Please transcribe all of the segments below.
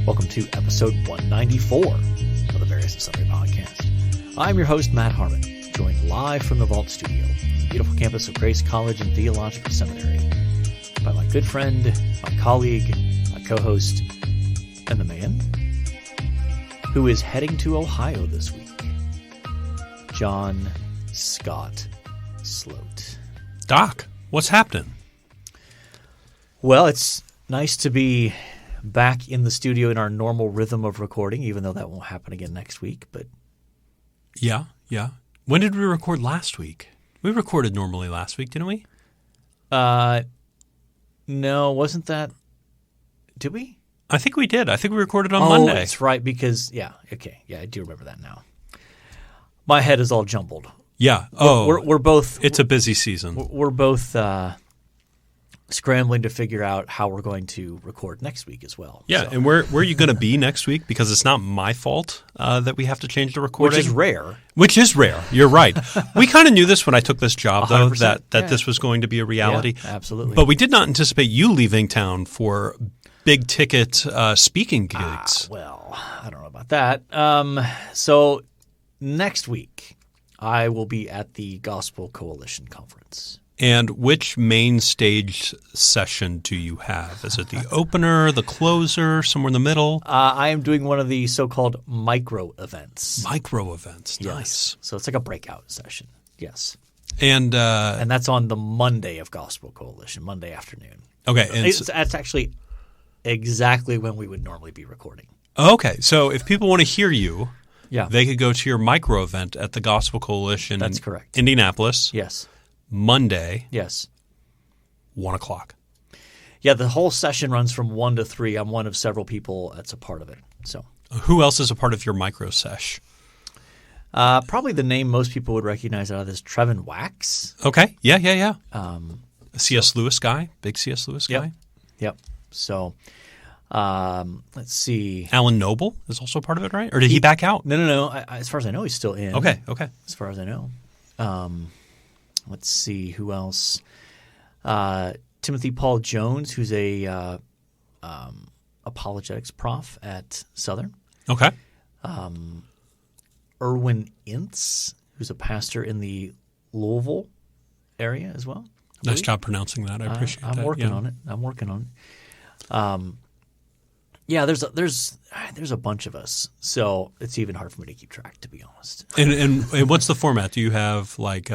Welcome to episode 194 of the Various and Sundry podcast. I'm your host, Matt Harmon, joined live from the Vault Studio, the beautiful campus of Grace College and Theological Seminary, by my good friend, my colleague, my co-host, and the man who is heading to Ohio this week, John Scott Sloat. Doc, what's happening? Well, it's nice to be back in the studio in our normal rhythm of recording, even though that won't happen again next week. But Yeah. When did we record last week? We recorded normally last week, didn't we? No, wasn't that? Did we? I think we did. I think we recorded on Monday. Oh, that's right, because, I do remember that now. My head is all jumbled. Yeah. We're both... It's a busy season. We're both scrambling to figure out how we're going to record next week as well. Yeah, so. and where are you going to be next week? Because it's not my fault that we have to change the recording. Which is rare. You're right. We kind of knew this when I took this job, though, 100%. that this was going to be a reality. Yeah, absolutely. But we did not anticipate you leaving town for big-ticket speaking gigs. Well, I don't know about that. So next week, I will be at the Gospel Coalition Conference. And which main stage session do you have? Is it the opener, the closer, somewhere in the middle? I am doing one of the so-called micro events. Micro events, Yes. nice. So it's like a breakout session. Yes. And that's on the Monday of Gospel Coalition, Monday afternoon. okay, and That's actually exactly when we would normally be recording. okay. So if people want to hear you, Yeah. they could go to your micro event at the Gospel Coalition. That's in correct. Indianapolis. Yes. Monday, Yes. 1 o'clock. Yeah, the whole session runs from 1 to 3. I'm one of several people that's a part of it. So Who else is a part of your micro sesh? probably the name most people would recognize out of this, Trevin Wax. Okay. Yeah. C.S. Lewis guy, big C.S. Lewis guy. Yep. So let's see. Alan Noble is also part of it, right? Or did he back out? No. As far as I know, he's still in. Okay. As far as I know. Let's see who else. Timothy Paul Jones, who's a apologetics prof at Southern. Okay. Erwin Ince, who's a pastor in the Louisville area as well. Nice job pronouncing that. I appreciate that. I'm working on it. Yeah, there's a bunch of us, so it's even hard for me to keep track, to be honest. And what's the format? Do you have like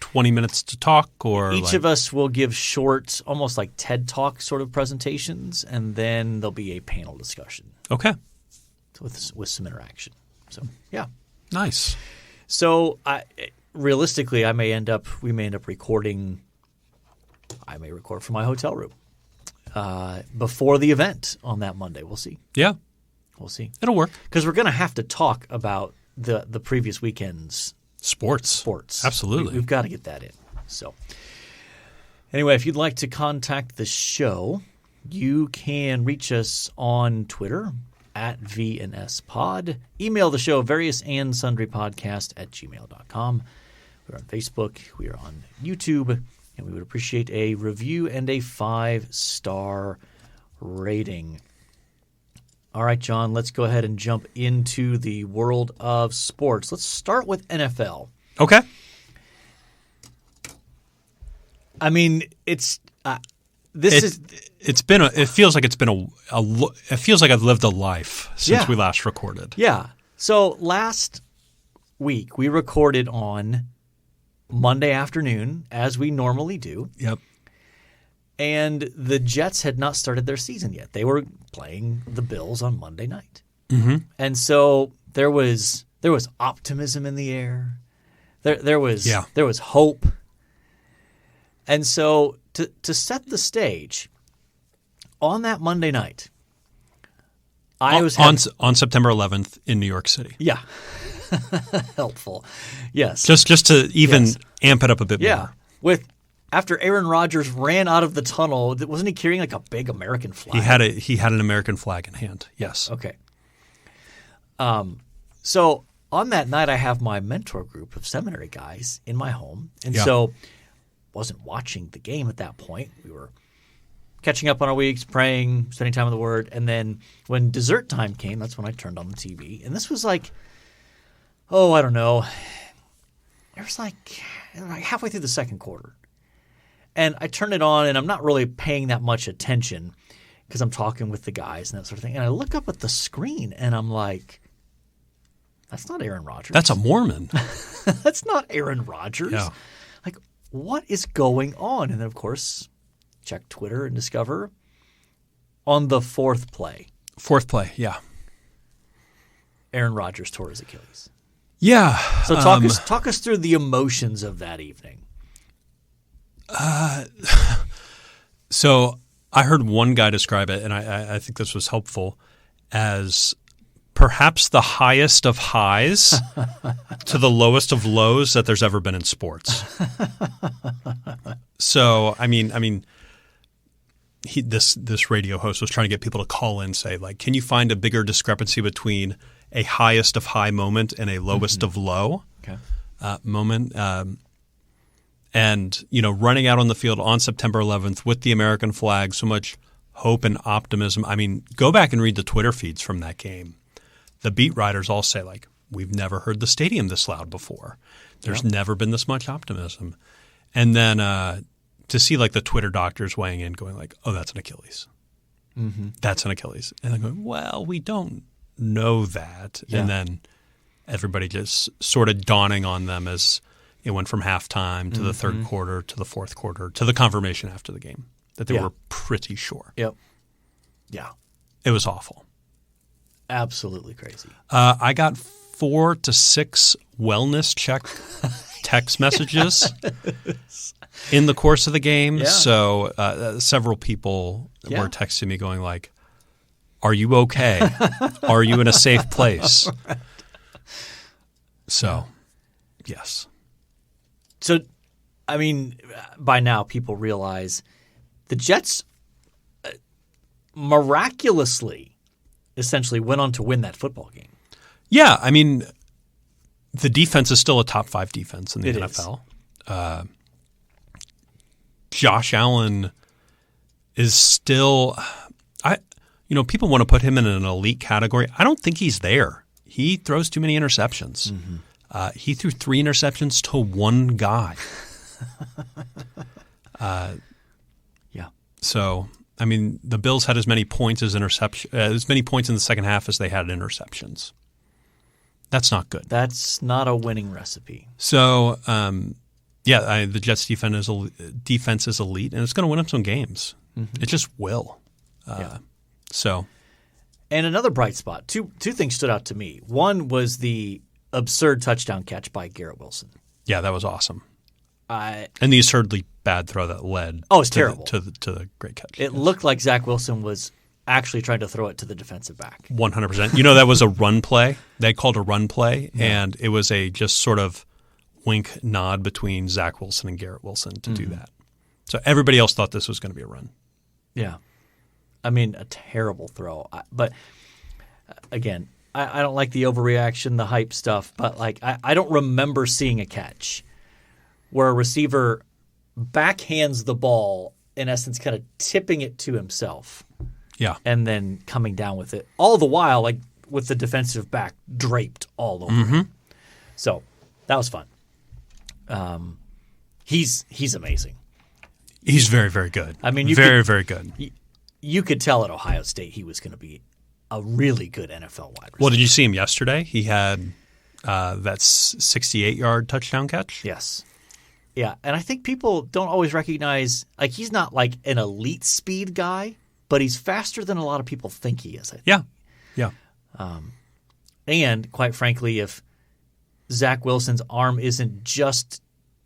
20 minutes to talk, or each of us will give short, almost like TED Talk sort of presentations, and then there'll be a panel discussion. Okay, with some interaction. So yeah, nice. So realistically, we may end up recording. I may record from my hotel room before the event on that Monday. We'll see. Yeah, we'll see. It'll work because we're going to have to talk about the previous weekend's sports. Absolutely, we've got to get that in. So anyway, if you'd like to contact the show, you can reach us on Twitter at VNSPod. Email the show, variousandSundryPodcast@gmail.com. We're on Facebook. We are on YouTube. And we would appreciate a review and a 5-star rating. All right, John, let's go ahead and jump into the world of sports. Let's start with NFL. Okay. I mean, it feels like I've lived a life since we last recorded. Yeah. So last week we recorded on Monday afternoon, as we normally do. Yep. And the Jets had not started their season yet. They were playing the Bills on Monday night. Mm-hmm. And so there was optimism in the air. There was hope. And so to set the stage, on that Monday night, on September 11th in New York City. Yeah. Helpful. Yes. Just to even amp it up a bit more. Yeah. After Aaron Rodgers ran out of the tunnel, wasn't he carrying like a big American flag? He had an American flag in hand. Yes. Okay. So on that night, I have my mentor group of seminary guys in my home, and so wasn't watching the game at that point. We were catching up on our weeks, praying, spending time in the Word. And then when dessert time came, that's when I turned on the TV. And this was like, I don't know. It was like halfway through the second quarter. And I turned it on, and I'm not really paying that much attention because I'm talking with the guys and that sort of thing. And I look up at the screen, and I'm like, that's not Aaron Rodgers. That's a Mormon. That's not Aaron Rodgers. Yeah. Like, what is going on? And then, of course, check Twitter and discover on the fourth play. Fourth play, yeah. Aaron Rodgers tore his Achilles. Yeah. So talk us through the emotions of that evening. So I heard one guy describe it, and I think this was helpful, as perhaps the highest of highs to the lowest of lows that there's ever been in sports. So, I mean, this radio host was trying to get people to call in and say, like, can you find a bigger discrepancy between a highest of high moment and a lowest of low moment? And, running out on the field on September 11th with the American flag, so much hope and optimism. I mean, go back and read the Twitter feeds from that game. The beat writers all say, like, we've never heard the stadium this loud before. There's never been this much optimism. And then to see, like, the Twitter doctors weighing in going like, oh, that's an Achilles. Mm-hmm. That's an Achilles. And they're going, well, we don't know that. Yeah. And then everybody just sort of dawning on them as it went from halftime to the third quarter to the fourth quarter to the confirmation after the game that they were pretty sure. Yep. Yeah. It was awful. Absolutely crazy. I got 4 to 6 wellness check text messages in the course of the game. Yeah. So several people were texting me going like, are you okay? Are you in a safe place? Right. So, yes. So, I mean, by now people realize the Jets miraculously essentially went on to win that football game. Yeah, I mean, the defense is still a top 5 defense in the NFL. Josh Allen is still people want to put him in an elite category. I don't think he's there. He throws too many interceptions. Mm-hmm. He threw 3 interceptions to one guy. So, I mean, the Bills had as many points in the second half as they had interceptions. That's not good. That's not a winning recipe. So, the Jets' defense is elite, and it's going to win them some games. Mm-hmm. It just will. And another bright spot. Two things stood out to me. One was the absurd touchdown catch by Garrett Wilson. Yeah, that was awesome. And the absurdly bad throw that led it's terrible. To the great catch. It looked like Zach Wilson was actually trying to throw it to the defensive back. 100%. That was a run play. They called a run play, and it was a just sort of wink nod between Zach Wilson and Garrett Wilson to do that. So everybody else thought this was going to be a run. Yeah. I mean, a terrible throw. But again, I don't like the overreaction, the hype stuff, but like I don't remember seeing a catch where a receiver backhands the ball, in essence, kind of tipping it to himself. Yeah. And then coming down with it. All the while, like with the defensive back draped all over him. So that was fun. He's amazing. He's very, very good. I mean, very good. You could tell at Ohio State he was going to be a really good NFL wide receiver. Well, did you see him yesterday? He had that 68-yard touchdown catch. Yes. Yeah, and I think people don't always recognize – like he's not like an elite speed guy, but he's faster than a lot of people think he is, I think. Yeah. And quite frankly, if Zach Wilson's arm isn't just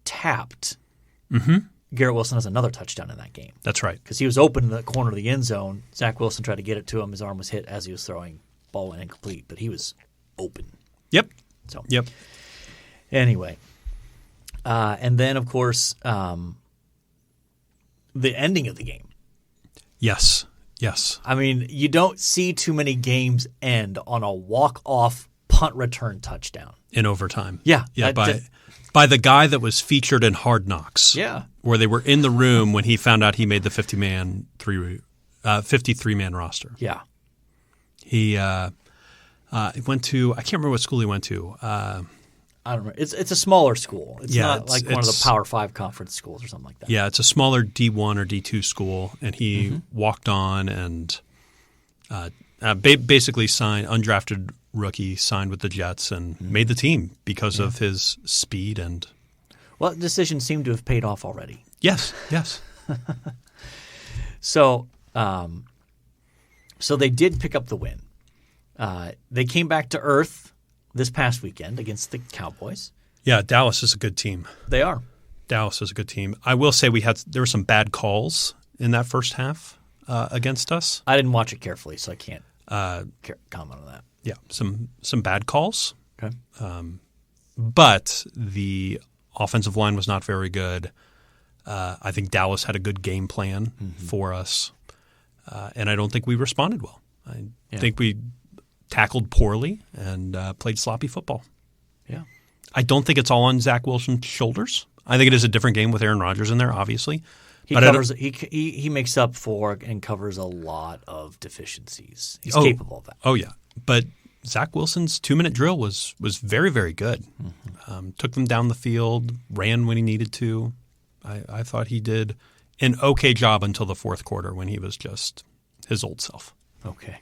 tapped, Garrett Wilson has another touchdown in that game. That's right. Because he was open in the corner of the end zone. Zach Wilson tried to get it to him. His arm was hit as he was throwing. Ball went incomplete, but he was open. Yep. So Anyway. And then, of course, the ending of the game. Yes. I mean, you don't see too many games end on a walk-off punt return touchdown in overtime. Yeah. By the guy that was featured in Hard Knocks. Yeah. Where they were in the room when he found out he made the 53-man roster. Yeah. He went to – I can't remember what school he went to. I don't remember. It's a smaller school. It's not like one of the Power 5 conference schools or something like that. Yeah, it's a smaller D1 or D2 school, and he walked on and basically signed – undrafted rookie, signed with the Jets and made the team because of his speed and – Well, that decision seemed to have paid off already. Yes. So they did pick up the win. They came back to earth this past weekend against the Cowboys. Yeah, Dallas is a good team. They are. Dallas is a good team. I will say there were some bad calls in that first half against us. I didn't watch it carefully, so I can't comment on that. Yeah, some bad calls. Okay. But the offensive line was not very good. I think Dallas had a good game plan for us, and I don't think we responded well. I think we tackled poorly and played sloppy football. Yeah. I don't think it's all on Zach Wilson's shoulders. I think it is a different game with Aaron Rodgers in there, obviously. He makes up for and covers a lot of deficiencies. He's capable of that. Oh, yeah. But Zach Wilson's 2-minute drill was very, very good. Took them down the field, ran when he needed to. I thought he did an okay job until the fourth quarter when he was just his old self. Okay.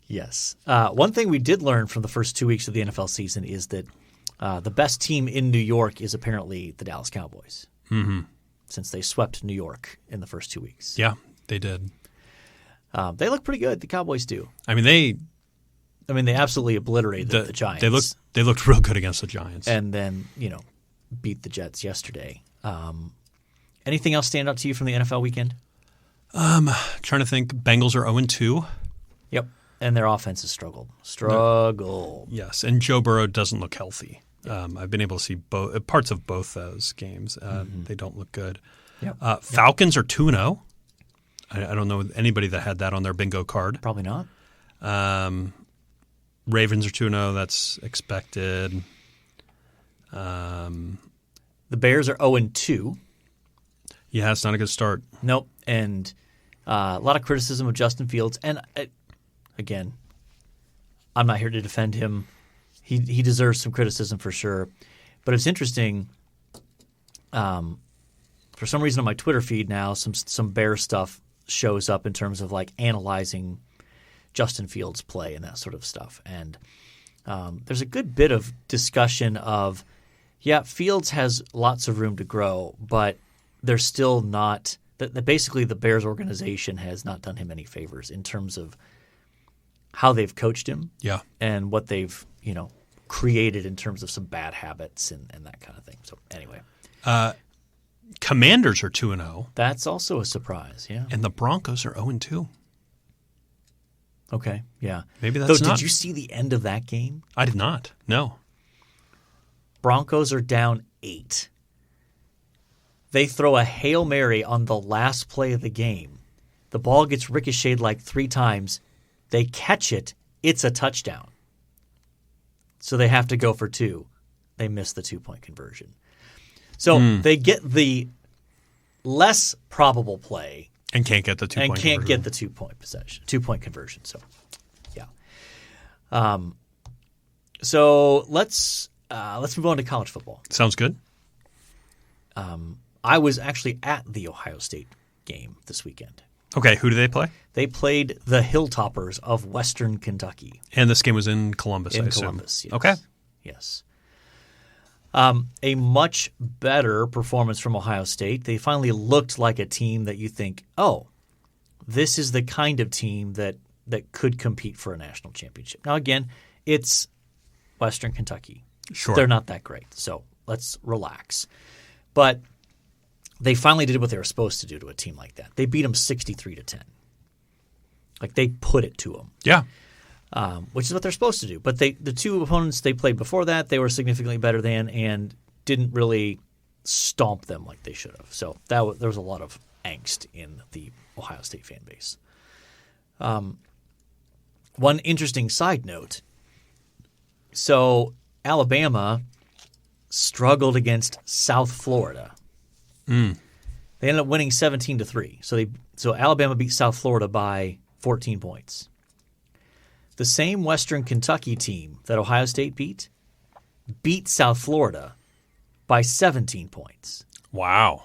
Yes. One thing we did learn from the first 2 weeks of the NFL season is that the best team in New York is apparently the Dallas Cowboys, since they swept New York in the first 2 weeks. Yeah, they did. They look pretty good. The Cowboys do. I mean, they absolutely obliterated the Giants. They looked real good against the Giants, and then beat the Jets yesterday. Anything else stand out to you from the NFL weekend? Trying to think. Bengals are 0-2. Yep, and their offense has struggled. Yes, and Joe Burrow doesn't look healthy. I've been able to see parts of both those games. They don't look good. Yep. Falcons are 2-0. I don't know anybody that had that on their bingo card. Probably not. Ravens are 2-0. That's expected. The Bears are 0-2. Yeah, it's not a good start. Nope. And a lot of criticism of Justin Fields. And again, I'm not here to defend him. He deserves some criticism for sure. But it's interesting. For some reason on my Twitter feed now, some Bears stuff shows up in terms of like analyzing Justin Fields' play and that sort of stuff. And there's a good bit of discussion of, Fields has lots of room to grow, but they're still not – basically the Bears organization has not done him any favors in terms of how they've coached him and what they've created in terms of some bad habits and that kind of thing. So anyway. Commanders are 2-0. That's also a surprise, yeah. And the Broncos are 0-2. Okay, yeah. Maybe that's not. Did you see the end of that game? I did not, no. Broncos are down 8. They throw a Hail Mary on the last play of the game. The ball gets ricocheted like 3 times. They catch it. It's a touchdown. So they have to go for 2. They miss the 2-point conversion. So they get the less probable play and can't get the 2-point conversion. Get the 2-point conversion. So, yeah. So let's move on to college football. Sounds good. I was actually at the Ohio State game this weekend. Okay, who do they play? They played the Hilltoppers of Western Kentucky. And this game was in Columbus, I assume. Columbus, yes. Okay. Yes. A much better performance from Ohio State. They finally looked like a team that you think, this is the kind of team that could compete for a national championship. Now, again, it's Western Kentucky. Sure. They're not that great, so let's relax. But they finally did what they were supposed to do to a team like that. They beat them 63-10. Like, they put it to them. Yeah. Which is what they're supposed to do. But the 2 opponents they played before that, they were significantly better than and didn't really stomp them like they should have. So there was a lot of angst in the Ohio State fan base. One interesting side note So Alabama struggled against South Florida. They ended up winning 17-3. So Alabama beat South Florida by 14 points. The same Western Kentucky team that Ohio State beat South Florida by 17 points. Wow.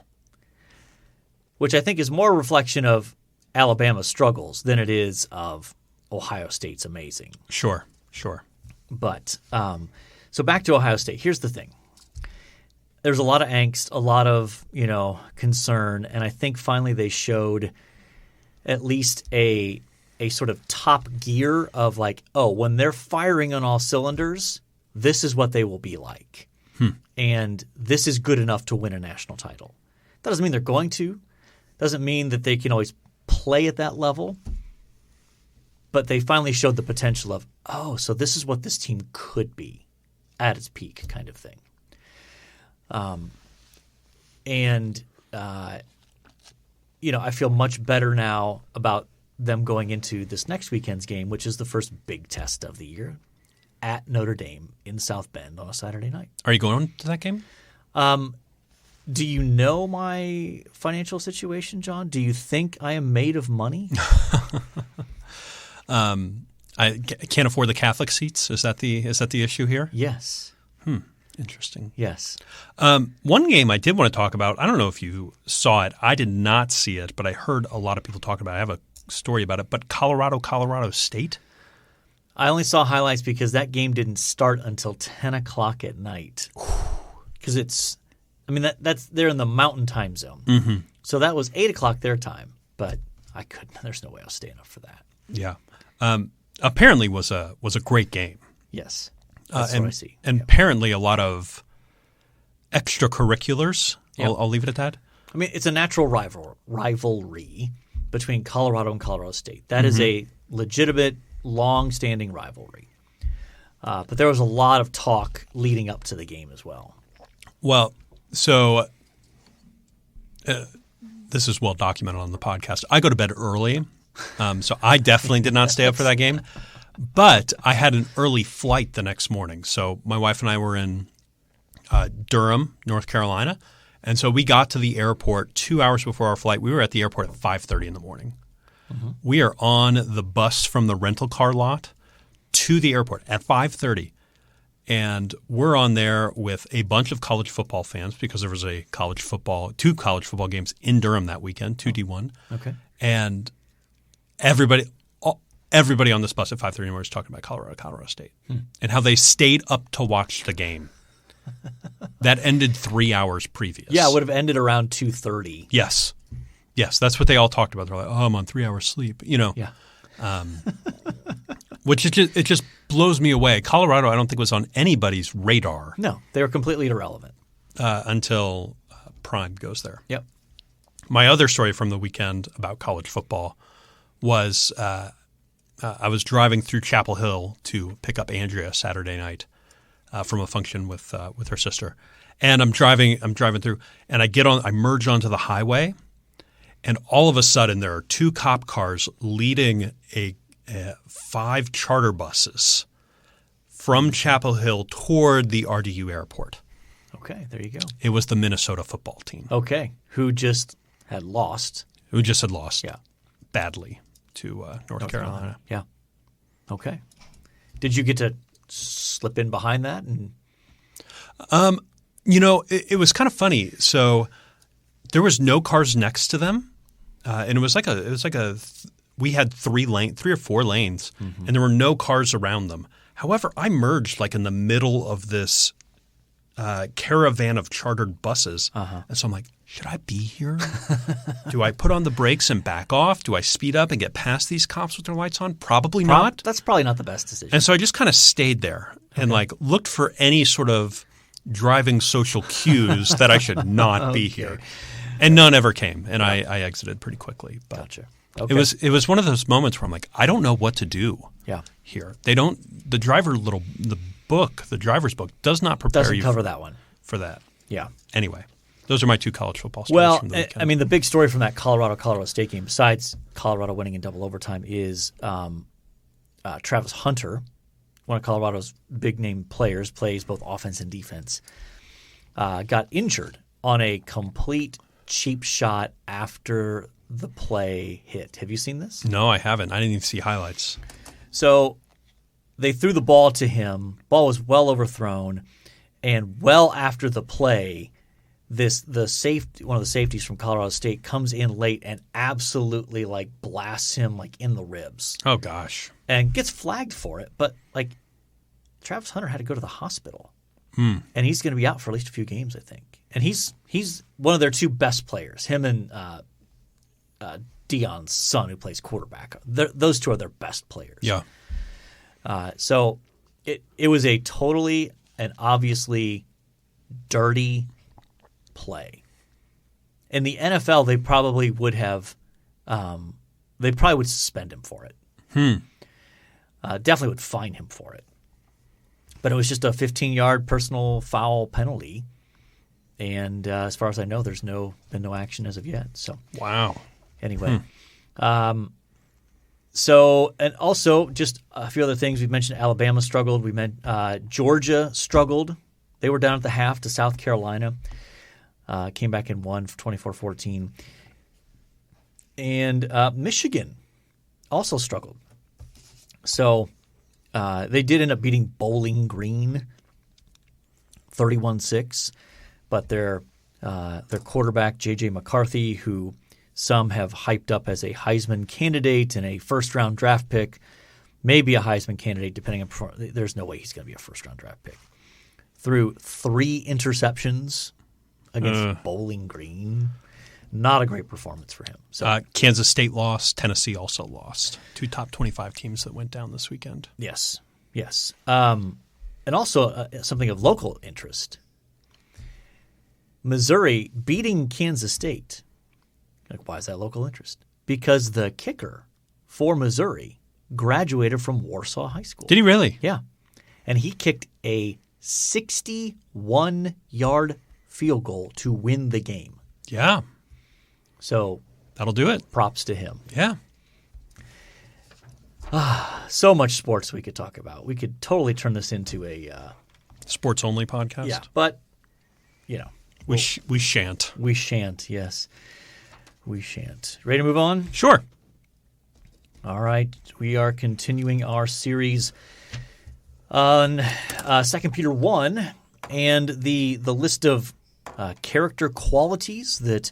Which I think is more a reflection of Alabama's struggles than it is of Ohio State's amazing. Sure. But so back to Ohio State. Here's the thing. There's a lot of angst, a lot of, concern, and I think finally they showed at least a sort of top gear of like, oh, when they're firing on all cylinders, this is what they will be like. And this is good enough to win a national title. That doesn't mean they're going to. Doesn't mean that they can always play at that level. But they finally showed the potential of, oh, so this is what this team could be at its peak kind of thing. I feel much better now about them going into this next weekend's game, which is the first big test of the year at Notre Dame in South Bend on a Saturday night. Are you going to that game? Do you know my financial situation, John? Do you think I am made of money? I can't afford the Catholic seats. Is that the issue here? Yes. Interesting. Yes. One game I did want to talk about, I don't know if you saw it. I did not see it, but I heard a lot of people talking about it. I have a story about it. But Colorado State? I only saw highlights because that game didn't start until 10 o'clock at night. Because that's they're in the mountain time zone. Mm-hmm. So that was 8 o'clock their time. But I couldn't. There's no way I was staying up for that. Yeah. Apparently was a great game. Yes. That's what I see. And apparently a lot of extracurriculars. Yep. I'll leave it at that. I mean, it's a natural rivalry between Colorado and Colorado State. That is a legitimate, long-standing rivalry. But there was a lot of talk leading up to the game as well. Well, so this is well documented on the podcast. I go to bed early, so I definitely did not stay up for that game. But I had an early flight the next morning. So my wife and I were in Durham, North Carolina. And so we got to the airport 2 hours before our flight. We were at the airport at 5:30 in the morning. Mm-hmm. We are on the bus from the rental car lot to the airport at 5:30. And we're on there with a bunch of college football fans because there was two college football games in Durham that weekend, 2D1. Okay. And everybody on this bus at 5:30 was talking about Colorado State and how they stayed up to watch the game. That ended 3 hours previous. Yeah, it would have ended around 2:30. Yes, that's what they all talked about. They're like, "Oh, I'm on 3 hours sleep," Yeah. Which it just blows me away. Colorado, I don't think was on anybody's radar. No, they were completely irrelevant until Prime goes there. Yep. My other story from the weekend about college football was I was driving through Chapel Hill to pick up Andrea Saturday night from a function with her sister, and I'm driving through, and I merge onto the highway, and all of a sudden there are two cop cars leading 5 charter buses from Chapel Hill toward the RDU airport. Okay, there you go. It was the Minnesota football team. Okay, who just had lost. Yeah, badly to North Carolina. Yeah. Okay. Did you get to slip in behind that? And it was kind of funny. So there was no cars next to them, and we had 3 or 4 lanes, and there were no cars around them. However, I merged like in the middle of this caravan of chartered buses, and so I'm like, should I be here? Do I put on the brakes and back off? Do I speed up and get past these cops with their lights on? Probably not. That's probably not the best decision. And so I just kind of stayed there and looked for any sort of driving social cues that I should not be here. And none ever came, and I exited pretty quickly. But gotcha. Okay. It was one of those moments where I'm like, I don't know what to do here. The driver's book does not prepare Doesn't you cover that one. For that. Yeah. Anyway, those are my 2 college football stories from the weekend. I mean, the big story from that Colorado State game, besides Colorado winning in double overtime, is Travis Hunter, one of Colorado's big-name players, plays both offense and defense, got injured on a complete cheap shot after the play hit. Have you seen this? No, I haven't. I didn't even see highlights. So they threw the ball to him. Ball was well overthrown, and well after the play, one of the safeties from Colorado State comes in late and absolutely like blasts him like in the ribs. Oh gosh. And gets flagged for it, but like Travis Hunter had to go to the hospital. And he's going to be out for at least a few games, I think. And he's one of their two best players. Him and Deion's son, who plays quarterback. Those two are their best players. Yeah. So it was a totally and obviously dirty play. In the NFL, they probably would have they probably would suspend him for it. Definitely would fine him for it. But it was just a 15-yard personal foul penalty. And as far as I know, there's been no action as of yet. So Wow. Anyway. So, and also just a few other things. We mentioned Alabama struggled. We meant Georgia struggled. They were down at the half to South Carolina. Came back and won 24-14. And Michigan also struggled. So they did end up beating Bowling Green 31-6. But their quarterback, J.J. McCarthy, who some have hyped up as a Heisman candidate and a first-round draft pick, maybe a Heisman candidate depending on – there's no way he's going to be a first-round draft pick. Threw 3 interceptions against Bowling Green. Not a great performance for him. So Kansas State lost. Tennessee also lost. 2 top 25 teams that went down this weekend. Yes. And also something of local interest. Missouri beating Kansas State. Like, why is that local interest? Because the kicker for Missouri graduated from Warsaw High School. Did he really? Yeah. And he kicked a 61-yard field goal to win the game. Yeah. So that'll do it. Props to him. Yeah. So much sports we could talk about. We could totally turn this into a sports-only podcast. Yeah, but, you know. We shan't. We shan't, yes. We shan't. Ready to move on? Sure. All right. We are continuing our series on 2 Peter 1 and the list of character qualities that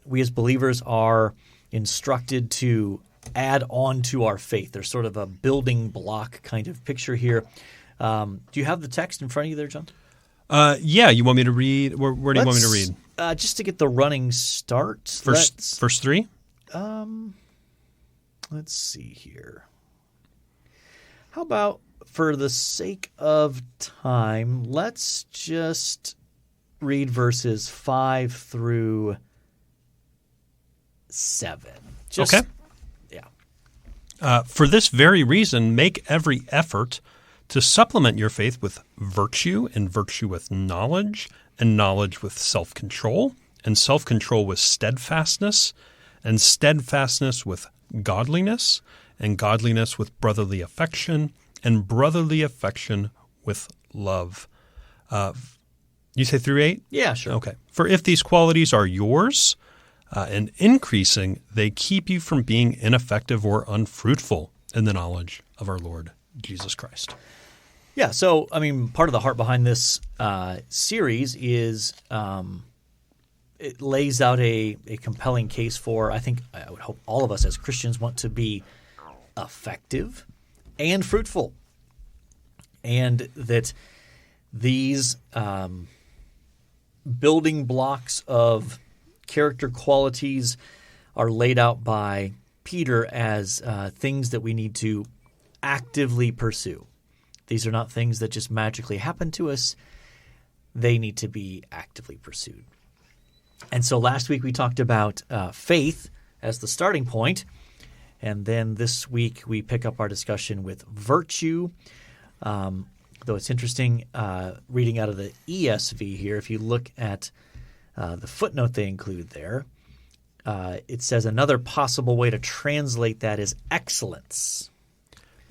we as believers are instructed to add on to our faith. There's sort of a building block kind of picture here. Do you have the text in front of you there, John? Yeah, you want me to read? Where do you want me to read? Just to get the running start. Verse 3? Let's see here. How about, for the sake of time, let's just read verses 5 through 7. Okay. Yeah. For this very reason, make every effort to supplement your faith with virtue, and virtue with knowledge, and knowledge with self-control, and self-control with steadfastness, and steadfastness with godliness, and godliness with brotherly affection, and brotherly affection with love. You say through 8? Yeah, sure. Okay. For if these qualities are yours and increasing, they keep you from being ineffective or unfruitful in the knowledge of our Lord Jesus Christ. Yeah, so, I mean, part of the heart behind this series is it lays out a compelling case for, I would hope all of us as Christians want to be effective and fruitful. And that these building blocks of character qualities are laid out by Peter as things that we need to actively pursue. These are not things that just magically happen to us. They need to be actively pursued. And so last week we talked about faith as the starting point. And then this week we pick up our discussion with virtue. Though it's interesting reading out of the ESV here, if you look at the footnote they include there, it says another possible way to translate that is excellence.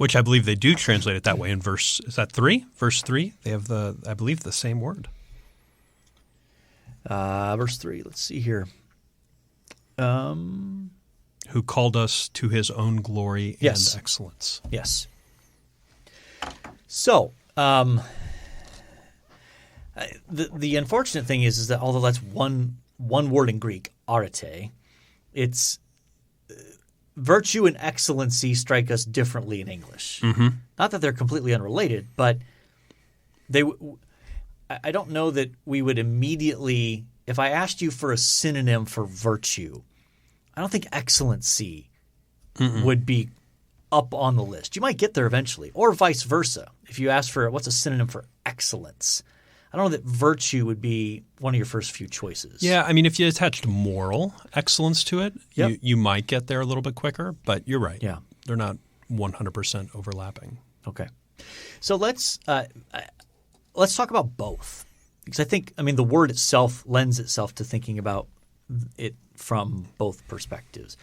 Which I believe they do translate it that way in verse, is that 3? Verse 3? They have I believe the same word. Verse 3, let's see here. Who called us to his own glory and excellence. Yes. So, the unfortunate thing is that although that's one word in Greek, arete, it's virtue and excellency strike us differently in English. Mm-hmm. Not that they're completely unrelated, but I don't know that we would immediately, if I asked you for a synonym for virtue, I don't think excellency would be up on the list. You might get there eventually, or vice versa. If you ask for what's a synonym for excellence, I don't know that virtue would be one of your first few choices. Yeah, I mean, if you attached moral excellence to it, you might get there a little bit quicker, but you're right. Yeah. They're not 100% overlapping. Okay. So let's talk about both. Because I think, the word itself lends itself to thinking about it from both perspectives.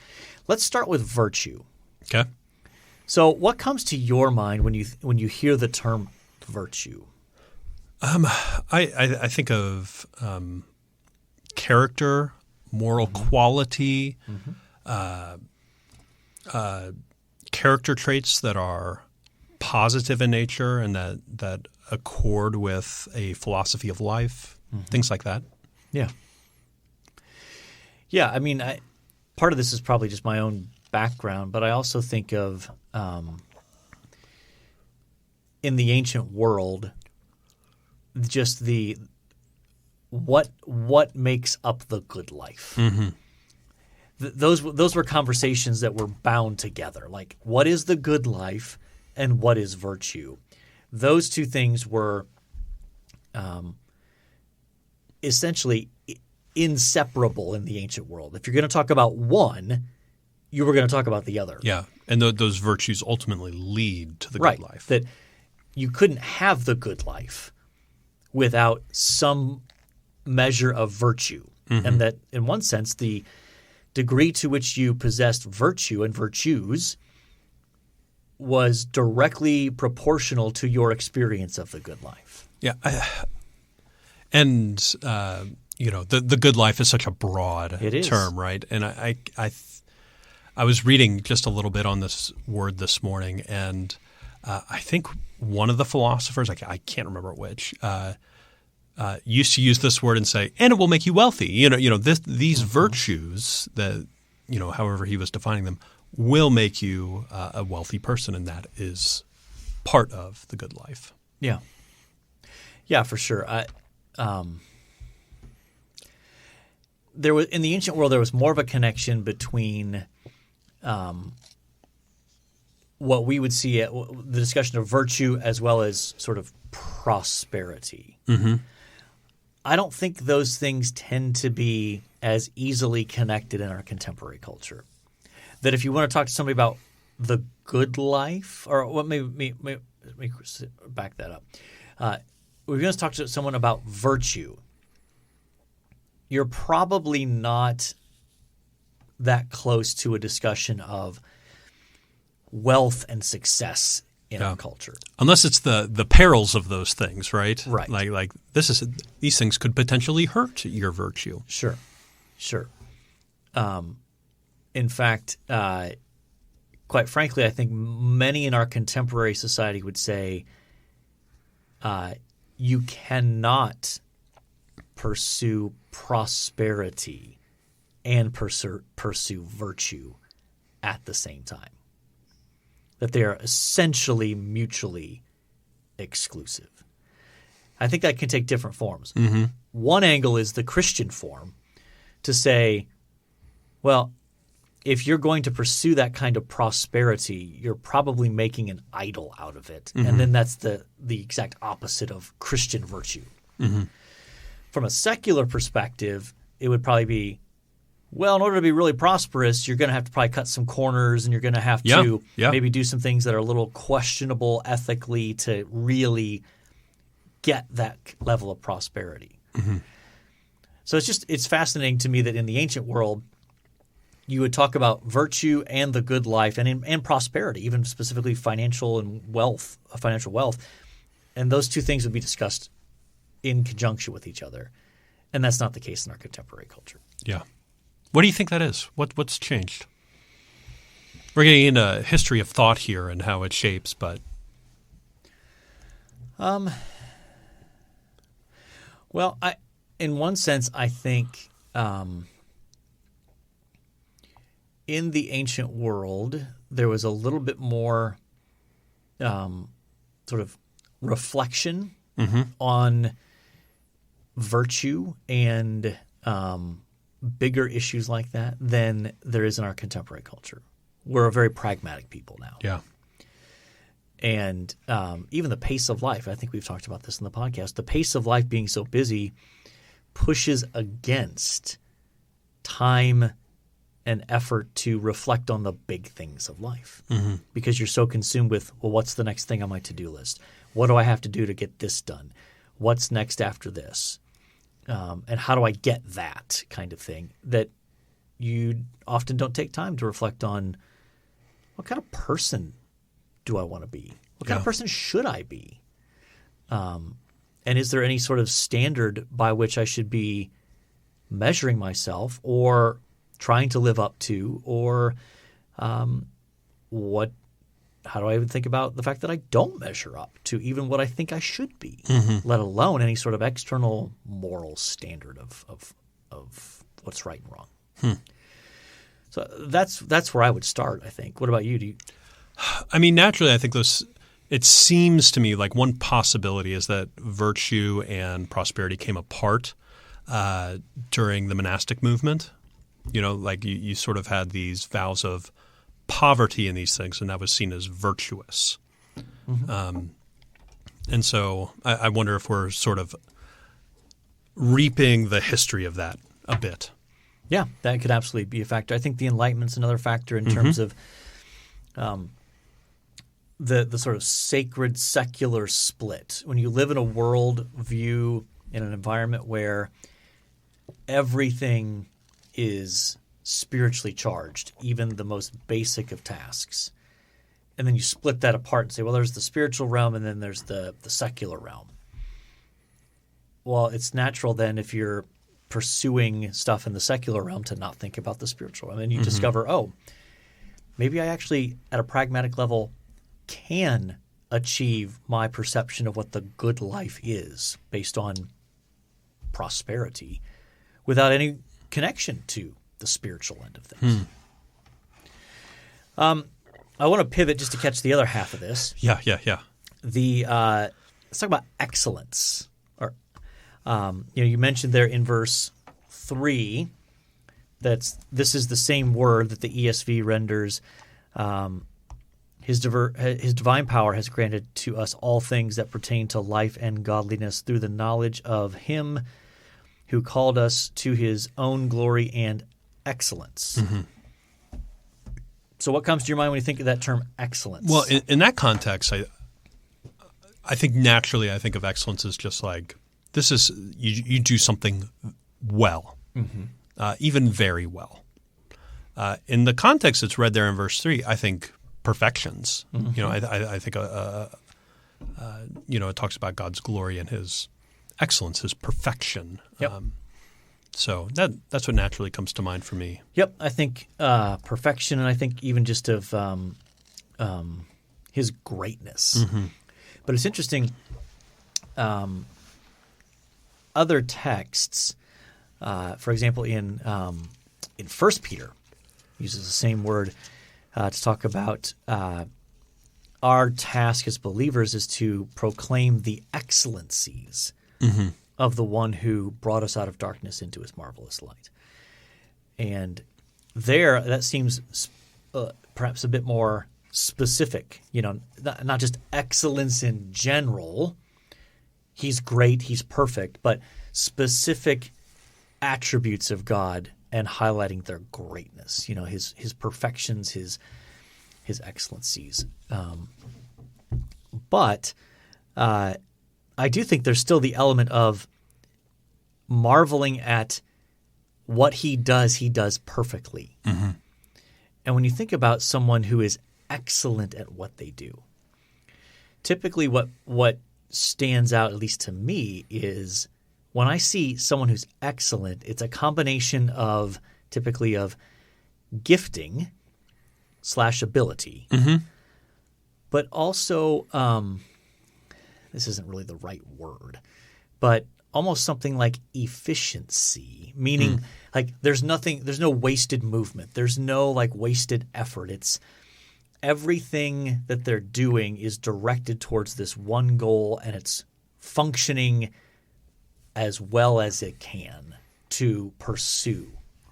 Let's start with virtue. Okay. So what comes to your mind when you hear the term virtue? I think of character, moral quality, character traits that are positive in nature and that accord with a philosophy of life, things like that. Yeah. Yeah, part of this is probably just my own background, but I also think of in the ancient world, just what makes up the good life. Mm-hmm. Those were conversations that were bound together. Like, what is the good life and what is virtue? Those two things were essentially inseparable in the ancient world. If you're going to talk about one, you were going to talk about the other. Yeah, and those virtues ultimately lead to the good life. That you couldn't have the good life without some measure of virtue. And that in one sense, the degree to which you possessed virtue and virtues was directly proportional to your experience of the good life. Yeah. The good life is such a broad term, right? And I was reading just a little bit on this word this morning, and I think one of the philosophers, I can't remember which, used to use this word and say, and it will make you wealthy. These virtues that, however he was defining them, will make you a wealthy person, and that is part of the good life. Yeah. Yeah, for sure. There was in the ancient world there was more of a connection between what we would see at the discussion of virtue as well as sort of prosperity. Mm-hmm. I don't think those things tend to be as easily connected in our contemporary culture. That if you want to talk to somebody about the good life, or what maybe back that up. We're going to talk to someone about virtue. You're probably not that close to a discussion of wealth and success in our culture, unless it's the perils of those things, right? Right. Like these things could potentially hurt your virtue. Sure. In fact, quite frankly, I think many in our contemporary society would say you cannot pursue prosperity and pursue virtue at the same time. That they are essentially mutually exclusive. I think that can take different forms. Mm-hmm. One angle is the Christian form to say, well, if you're going to pursue that kind of prosperity, you're probably making an idol out of it. Mm-hmm. And then that's the exact opposite of Christian virtue. Mm-hmm. From a secular perspective, it would probably be, well, in order to be really prosperous, you're going to have to probably cut some corners and you're going to have to maybe do some things that are a little questionable ethically to really get that level of prosperity. Mm-hmm. So it's fascinating to me that in the ancient world, you would talk about virtue and the good life and prosperity, even specifically financial wealth, and those two things would be discussed in conjunction with each other. And that's not the case in our contemporary culture. Yeah. What do you think that is? What's changed? We're getting into history of thought here and how it shapes, but well, in one sense, I think in the ancient world there was a little bit more sort of reflection on virtue and bigger issues like that than there is in our contemporary culture. We're a very pragmatic people now. yeah. And even the pace of life, I think we've talked about this in the podcast, the pace of life being so busy pushes against time and effort to reflect on the big things of life because you're so consumed with, well, what's the next thing on my to-do list? What do I have to do to get this done? What's next after this? And how do I get that kind of thing that you often don't take time to reflect on what kind of person do I want to be? What kind of person should I be? And is there any sort of standard by which I should be measuring myself or trying to live up to, or how do I even think about the fact that I don't measure up to even what I think I should be, let alone any sort of external moral standard of what's right and wrong. So that's where I would start, I think. What about you? I mean, naturally, I think it seems to me like one possibility is that virtue and prosperity came apart during the monastic movement. You know, like you sort of had these vows of poverty in these things, and that was seen as virtuous. And so I wonder if we're sort of reaping the history of that a bit. Yeah, that could absolutely be a factor. I think the Enlightenment's another factor in terms of the sort of sacred secular split. When you live in a world view in an environment where everything is spiritually charged, even the most basic of tasks. And then you split that apart and say, well, there's the spiritual realm and then there's the secular realm. Well, it's natural then if you're pursuing stuff in the secular realm to not think about the spiritual realm. And you discover, oh, maybe I actually at a pragmatic level can achieve my perception of what the good life is based on prosperity without any connection to the spiritual end of things. I want to pivot just to catch the other half of this. Yeah. Let's talk about excellence. Or, you mentioned there in verse 3 that this is the same word that the ESV renders. His divine power has granted to us all things that pertain to life and godliness through the knowledge of Him who called us to His own glory and excellence. So what comes to your mind when you think of that term excellence? Well, in that context, I think naturally I think of excellence as just like this is you do something well, even very well. In the context that's read there in verse 3, I think perfections. You know, I think it talks about God's glory and His excellence, His perfection. Yep. So that's what naturally comes to mind for me. Yep, I think perfection, and I think even just of His greatness. But it's interesting. Other texts, for example, in 1 Peter, uses the same word to talk about our task as believers is to proclaim the excellencies of the one who brought us out of darkness into His marvelous light. And there, that seems perhaps a bit more specific, not just excellence in general. He's great, He's perfect, but specific attributes of God and highlighting their greatness, His perfections, His excellencies. But I do think there's still the element of marveling at what He does perfectly. And when you think about someone who is excellent at what they do, typically what stands out, at least to me, is when I see someone who's excellent, it's a combination of typically of gifting / ability, but also this isn't really the right word, but almost something like efficiency, meaning like there's no wasted movement. There's no like wasted effort. It's everything that they're doing is directed towards this one goal, and it's functioning as well as it can to pursue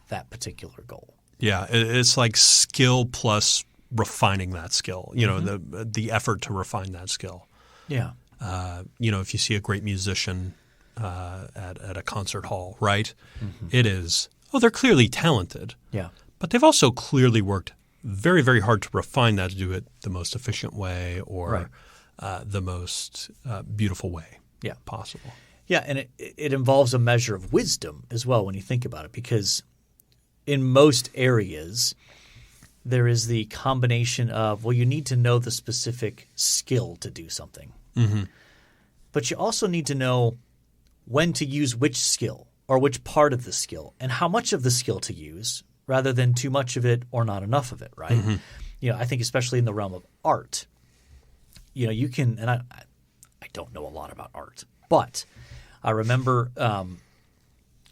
that particular goal. Yeah, it's like skill plus refining that skill, the effort to refine that skill. Yeah. If you see a great musician at a concert hall, right? It is, they're clearly talented. Yeah. But they've also clearly worked very, very hard to refine that to do it the most efficient way or the most beautiful way possible. Yeah, and it involves a measure of wisdom as well when you think about it, because in most areas there is the combination of, well, you need to know the specific skill to do something. But you also need to know when to use which skill or which part of the skill and how much of the skill to use rather than too much of it or not enough of it, right? I think especially in the realm of art, you can – and I don't know a lot about art, but I remember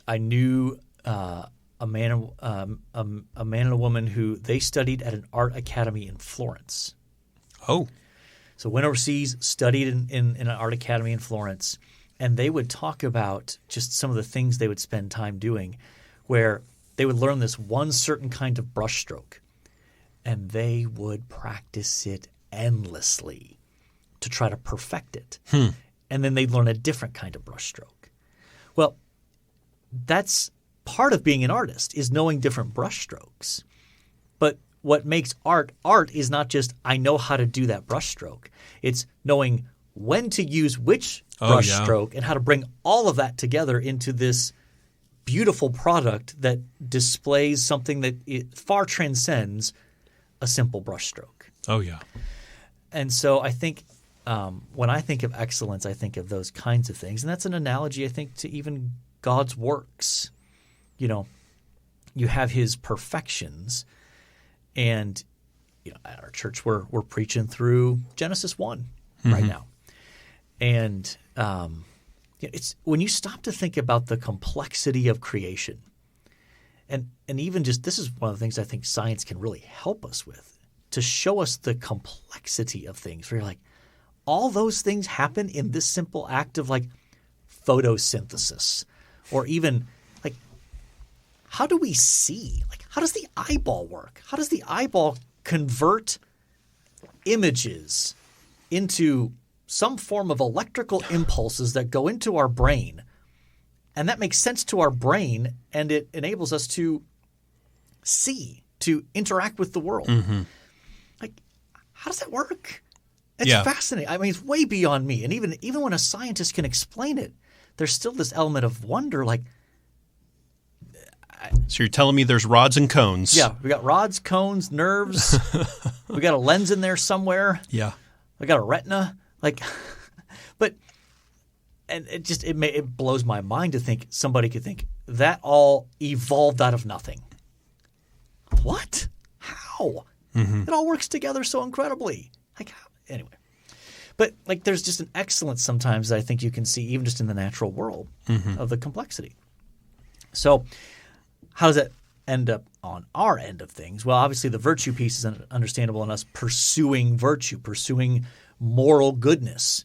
I knew a man and a woman who they studied at an art academy in Florence. Oh. So went overseas, studied in an art academy in Florence, and they would talk about just some of the things they would spend time doing where they would learn this one certain kind of brushstroke, and they would practice it endlessly to try to perfect it. And then they'd learn a different kind of brushstroke. Well, that's part of being an artist is knowing different brushstrokes. But what makes art is not just I know how to do that brushstroke. It's knowing when to use which brushstroke and how to bring all of that together into this beautiful product that displays something that it far transcends a simple brushstroke. Oh, yeah. And so I think when I think of excellence, I think of those kinds of things. And that's an analogy, I think, to even God's works. You have his perfections. And at our church, we're preaching through Genesis 1 right now. And it's when you stop to think about the complexity of creation, and even just this is one of the things I think science can really help us with, to show us the complexity of things. Where you're like, all those things happen in this simple act of like photosynthesis, or even like how do we see? Like how does the eyeball work? How does the eyeball convert images into some form of electrical impulses that go into our brain, and that makes sense to our brain, and it enables us to see, to interact with the world. Like, how does that work? It's fascinating. I mean, it's way beyond me. And even when a scientist can explain it, there's still this element of wonder. Like, so you're telling me there's rods and cones? Yeah, we got rods, cones, nerves. We got a lens in there somewhere. Yeah, we got a retina. Like, but and it blows my mind to think somebody could think that all evolved out of nothing. What? How? It all works together so incredibly. Like, how? Anyway. But like, there's just an excellence sometimes that I think you can see even just in the natural world of the complexity. So, how does that end up on our end of things? Well, obviously the virtue piece is understandable in us pursuing virtue, pursuing moral goodness.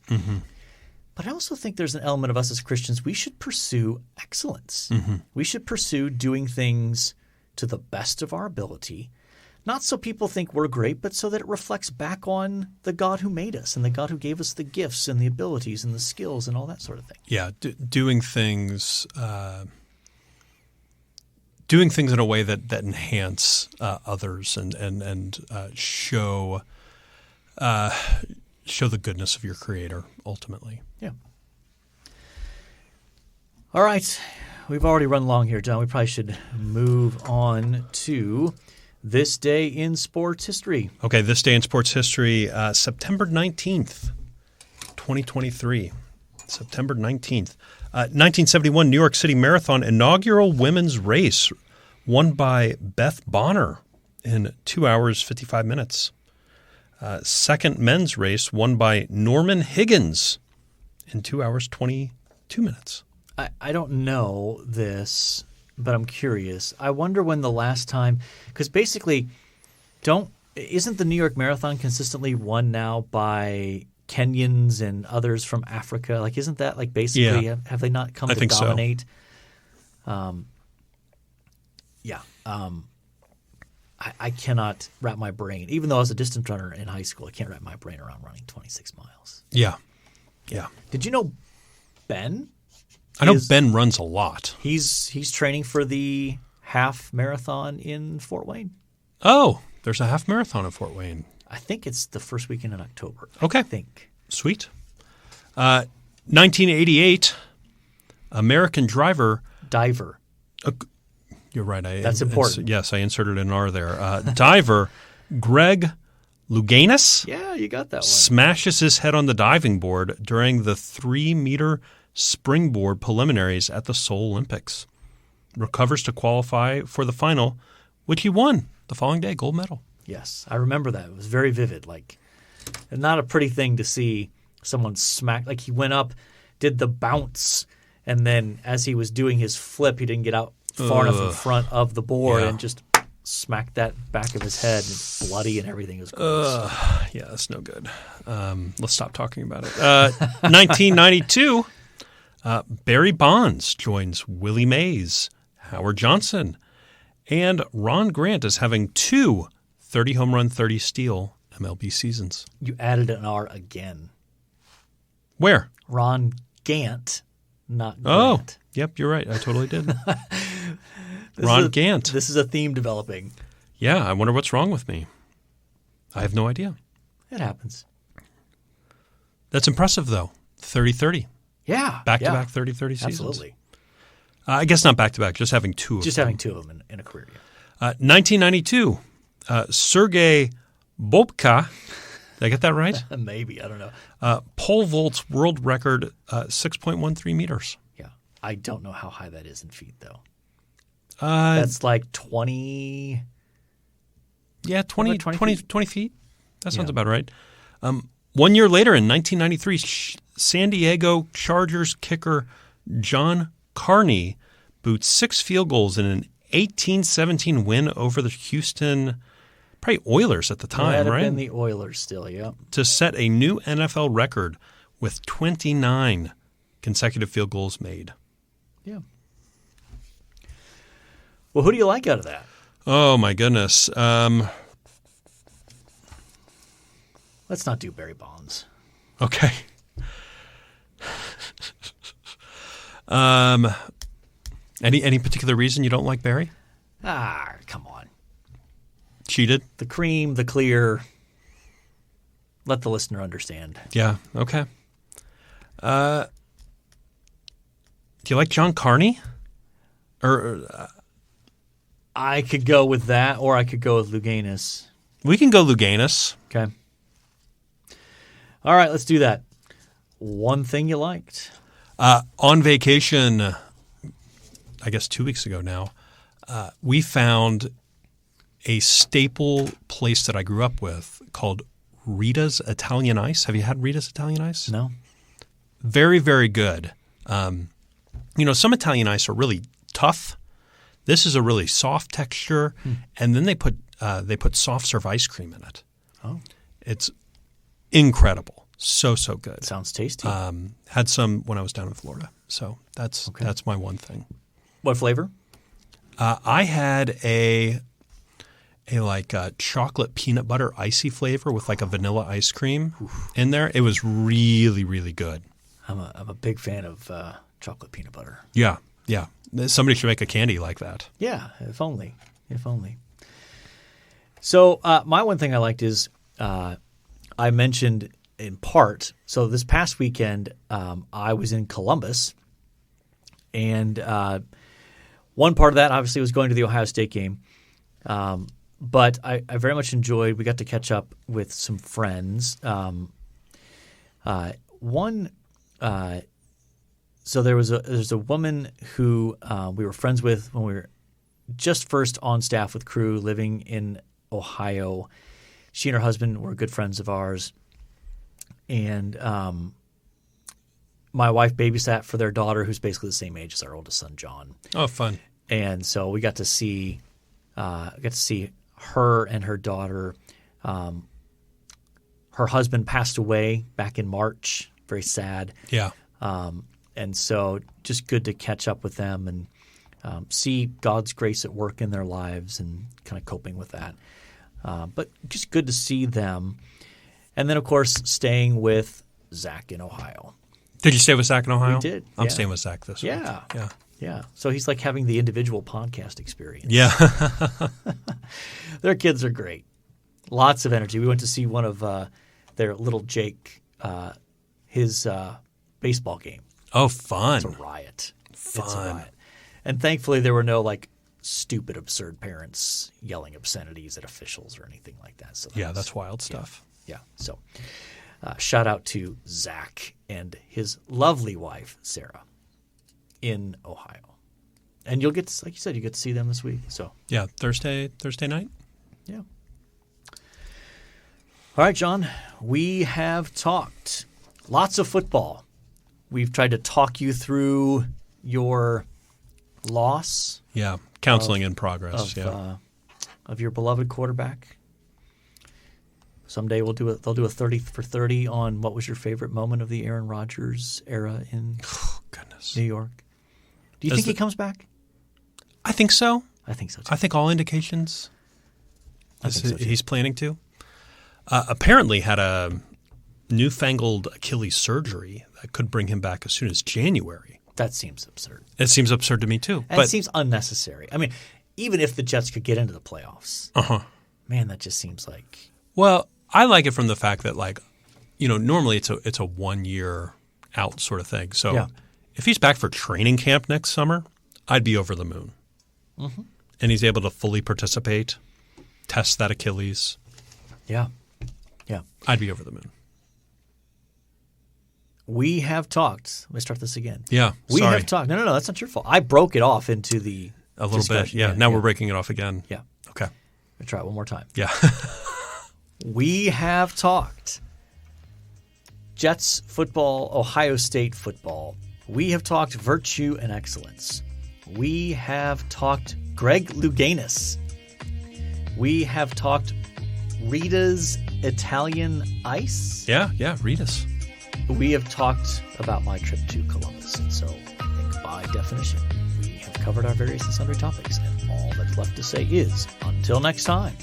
But I also think there's an element of us as Christians, we should pursue excellence. We should pursue doing things to the best of our ability, not so people think we're great, but so that it reflects back on the God who made us and the God who gave us the gifts and the abilities and the skills and all that sort of thing. Yeah, doing things in a way that enhance others and show the goodness of your Creator ultimately. Yeah. All right. We've already run long here, John. We probably should move on to This day in sports history. Okay, this day in sports history, September 19th, 2023. September 19th. 1971 New York City Marathon inaugural women's race won by Beth Bonner in 2 hours, 55 minutes. Second men's race won by Norman Higgins in 2 hours, 22 minutes. I don't know this, but I'm curious. I wonder when the last time – because basically isn't the New York Marathon consistently won now by Kenyans and others from Africa? Like, isn't that like basically have they not come to dominate? So. I cannot wrap my brain. Even though I was a distance runner in high school, I can't wrap my brain around running 26 miles. Yeah. Did you know Ben? I know Ben runs a lot. He's training for the half marathon in Fort Wayne. Oh, there's a half marathon in Fort Wayne. I think it's the first weekend in October. Okay. I think. Sweet. 1988, American diver. You're right. That's important. Yes, I inserted an R there. Diver Greg Louganis. Yeah, you got that one. Smashes his head on the diving board during the 3-meter springboard preliminaries at the Seoul Olympics. Recovers to qualify for the final, which he won the following day, gold medal. Yes, I remember that. It was very vivid. Like, not a pretty thing to see someone smack. Like, he went up, did the bounce, and then as he was doing his flip, he didn't get out far enough in front of the board and just smacked that back of his head. And it's bloody and everything. It was gross. Yeah, that's no good. Let's stop talking about it. 1992, Barry Bonds joins Willie Mays, Howard Johnson, and Ron Grant as having 2 30 home run, 30 steal MLB seasons. You added an R again. Where? Ron Gant, not Grant. Oh, yep, you're right. I totally did. Ron Gant. This is a theme developing. Yeah, I wonder what's wrong with me. I have no idea. It happens. That's impressive, though. 30-30. Yeah. Back-to-back 30-30 seasons. Absolutely. I guess not back-to-back, just having 2 of them. Just having 2 of them in a career. 1992, Sergei Bobka. Did I get that right? Maybe. I don't know. Pole vaults world record, 6.13 meters. Yeah. I don't know how high that is in feet, though. That's like 20. Yeah, 20 feet. That sounds about right. 1 year later, in 1993, San Diego Chargers kicker John Carney boots 6 field goals in an 18-17 win over the Houston probably Oilers at the time, right? Been the Oilers still, yeah. To set a new NFL record with 29 consecutive field goals made. Yeah. Well, who do you like out of that? Oh, my goodness. Let's not do Barry Bonds. Okay. Any particular reason you don't like Barry? Come on. Cheated? The cream, the clear. Let the listener understand. Yeah, okay. Do you like John Carney? I could go with that, or I could go with Louganis. We can go Louganis. Okay. All right, let's do that. One thing you liked. On vacation, I guess 2 weeks ago now, we found a staple place that I grew up with called Rita's Italian Ice. Have you had Rita's Italian Ice? No. Very, very good. Some Italian ice are really tough. This is a really soft texture, and then they put soft serve ice cream in it. Oh, it's incredible. So good. Sounds tasty. Had some when I was down in Florida, so that's my one thing. What flavor? I had a chocolate peanut butter icy flavor with like a vanilla ice cream in there. It was really, really good. I'm a big fan of chocolate peanut butter. Yeah. Somebody should make a candy like that. Yeah, if only. So my one thing I liked is I mentioned in part. So this past weekend I was in Columbus, and one part of that obviously was going to the Ohio State game. But I very much enjoyed. We got to catch up with some friends. So there's a woman who we were friends with when we were just first on staff with Crew, living in Ohio. She and her husband were good friends of ours, and my wife babysat for their daughter, who's basically the same age as our oldest son, John. Oh, fun! And so we got to see her and her daughter. Her husband passed away back in March. Very sad. Yeah. And so just good to catch up with them and see God's grace at work in their lives and kind of coping with that. But just good to see them. And then, of course, staying with Zach in Ohio. Did you stay with Zach in Ohio? We did. I'm staying with Zach this week. Yeah. Yeah. So he's like having the individual podcast experience. Yeah. Their kids are great. Lots of energy. We went to see one of their little Jake, his baseball game. Oh, fun. It's a riot. Fun. It's a riot. And thankfully there were no like stupid, absurd parents yelling obscenities at officials or anything like that. So that's wild stuff. Yeah. So shout out to Zach and his lovely wife, Sarah, in Ohio. And you'll get, like you said, you get to see them this week. So yeah, Thursday night. Yeah. All right, John, we have talked lots of football. We've tried to talk you through your loss. Yeah, counseling in progress. Of your beloved quarterback. Someday they'll do a 30 for 30 on what was your favorite moment of the Aaron Rodgers era in New York. Do you think he comes back? I think so. I think so too. I think all indications he's planning to. Apparently had a newfangled Achilles surgery that could bring him back as soon as January. That seems absurd. It seems absurd to me too. And it seems unnecessary. I mean, even if the Jets could get into the playoffs, man, that just seems like. Well, I like it from the fact that, like, normally it's a 1 year out sort of thing. So if he's back for training camp next summer, I'd be over the moon. Mm-hmm. And he's able to fully participate, test that Achilles. Yeah. Yeah. I'd be over the moon. We have talked. Let me start this again. Yeah. We have talked. No, that's not your fault. I broke it off into the a little discussion. Bit. Yeah. Now we're breaking it off again. Yeah. Okay. We'll try it one more time. Yeah. We have talked Jets football, Ohio State football. We have talked virtue and excellence. We have talked Greg Louganis. We have talked Rita's Italian ice. Yeah, Rita's. We have talked about my trip to Columbus. And so I think by definition, we have covered our various and sundry topics. And all that's left to say is, until next time,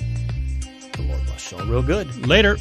the Lord bless you all real good. Later.